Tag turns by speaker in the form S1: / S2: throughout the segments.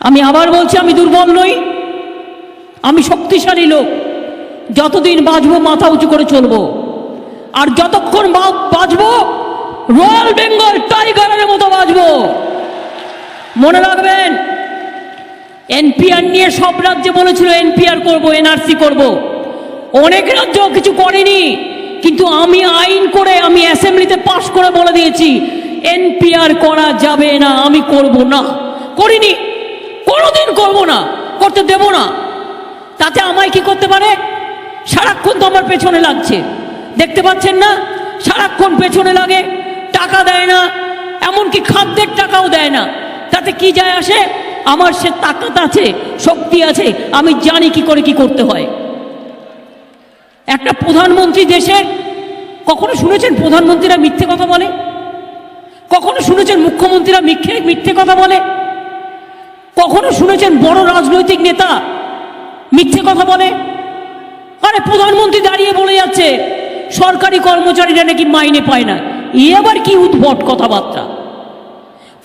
S1: আমি আবার বলছি, আমি দুর্বল নই, আমি শক্তিশালী লোক। যতদিন বাঁচবো মাথা উঁচু করে চলবো, আর যতক্ষণ বাঁচবো রয়্যাল বেঙ্গল টাইগারের মতো বাঁচবো। মনে রাখবেন, এনপিআর নিয়ে সব রাজ্যে বলেছিল এনপিআর করব, এনআরসি করব। অনেক রাজ্য কিছু করেনি, কিন্তু আমি আইন করে, আমি অ্যাসেম্বলিতে পাশ করে বলে দিয়েছি এনপিআর করা যাবে না, আমি করব না। করিনি, কোনোদিন করব না, করতে দেব না। তাতে আমায় কি করতে পারে? সারাক্ষণ তো আমার পেছনে লাগছে, দেখতে পাচ্ছেন না? সারাক্ষণ পেছনে লাগে, টাকা দেয় না, এমনকি খাদ্যের টাকাও দেয় না। তাতে কি যায় আসে? আমার সে তাকাত আছে, শক্তি আছে, আমি জানি কি করে কি করতে হয়। একটা প্রধানমন্ত্রী দেশের, কখনো শুনেছেন প্রধানমন্ত্রীরা মিথ্যে কথা বলে? কখনো শুনেছেন মুখ্যমন্ত্রীরা মিথ্যে কথা বলে? কখনো শুনেছেন বড় রাজনৈতিক নেতা মিথ্যে কথা বলে? আরে প্রধানমন্ত্রী দাঁড়িয়ে বলে যাচ্ছে সরকারি কর্মচারীরা নাকি মাইনে পায় না। এ আবার কি উদ্ভট কথাবার্তা?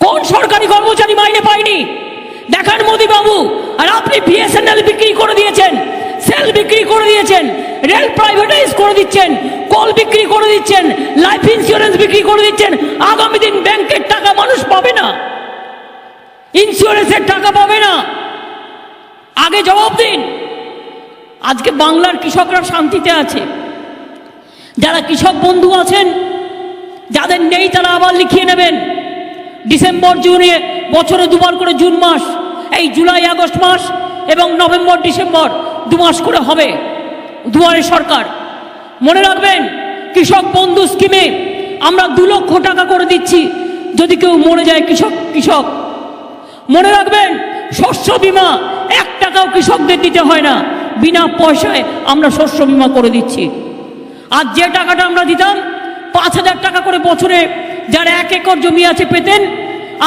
S1: কোন সরকারি কর্মচারী মাইনে পায়নি? দেখান মোদী বাবু। আর আপনি বিএসএনএল বিক্রি করে দিয়েছেন, সেল বিক্রি করে দিয়েছেন, রেল প্রাইভেটাইজ করে দিচ্ছেন, কল বিক্রি করে দিচ্ছেন, লাইফ ইন্স্যুরেন্স বিক্রি করে দিচ্ছেন। আগামী দিন ব্যাংকের টাকা মানুষ পাবে না, ইন্স্যুরেন্সের টাকা পাবে না। আগে জবাব দিন। আজকে বাংলার কৃষকরা শান্তিতে আছে। যারা কৃষক বন্ধু আছেন, যাদের নেই তারা আবার লিখিয়ে নেবেন। ডিসেম্বর জুনে বছরে দুবার করে জুন মাস, এই জুলাই আগস্ট মাস এবং নভেম্বর ডিসেম্বর 2 মাস করে হবে দুয়ারে সরকার। মনে রাখবেন, কৃষক বন্ধু স্কিমে আমরা 2 লক্ষ টাকা করে দিচ্ছি যদি কেউ মরে যায় কৃষক। মনে রাখবেন, শস্য বীমা 1 টাকাও কৃষকদের দিতে হয় না, বিনা পয়সায় আমরা শস্য বীমা করে দিচ্ছি। আর যে টাকাটা আমরা দিতাম 5,000 টাকা করে বছরে, যার 1 একর জমি আছে পেতেন,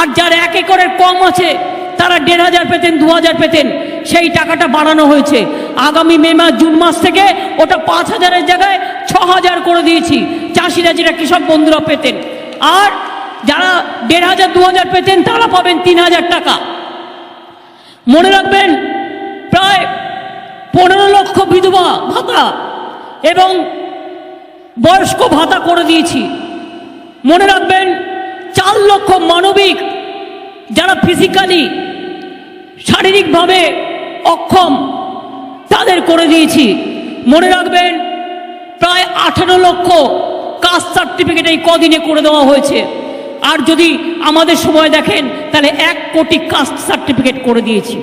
S1: আর যার 1 একরের কম আছে তারা 1,500 পেতেন, 2,000 পেতেন। সেই টাকাটা বাড়ানো হয়েছে। আগামী মে মাস জুন মাস থেকে ওটা 5,000-এর জায়গায় 6,000 করে দিয়েছি। চাষিরা যেটা কৃষক বন্ধুরা পেতেন, আর যারা 1,500 2,000 পেতেন তারা পাবেন 3,000 টাকা। মনে রাখবেন, প্রায় 15 লক্ষ বিধবা ভাতা এবং বয়স্ক ভাতা করে দিয়েছি। মনে রাখবেন, 4 লক্ষ মানবিক, যারা ফিজিক্যালি শারীরিকভাবে অক্ষম, তাদের করে দিয়েছি। মনে রাখবেন, প্রায় 18 লক্ষ কাস্ট সার্টিফিকেট এই কদিনে করে দেওয়া হয়েছে। আর যদি আমাদের সময় দেখেন তাহলে 1 কোটি কাস্ট সার্টিফিকেট করে দিয়েছি।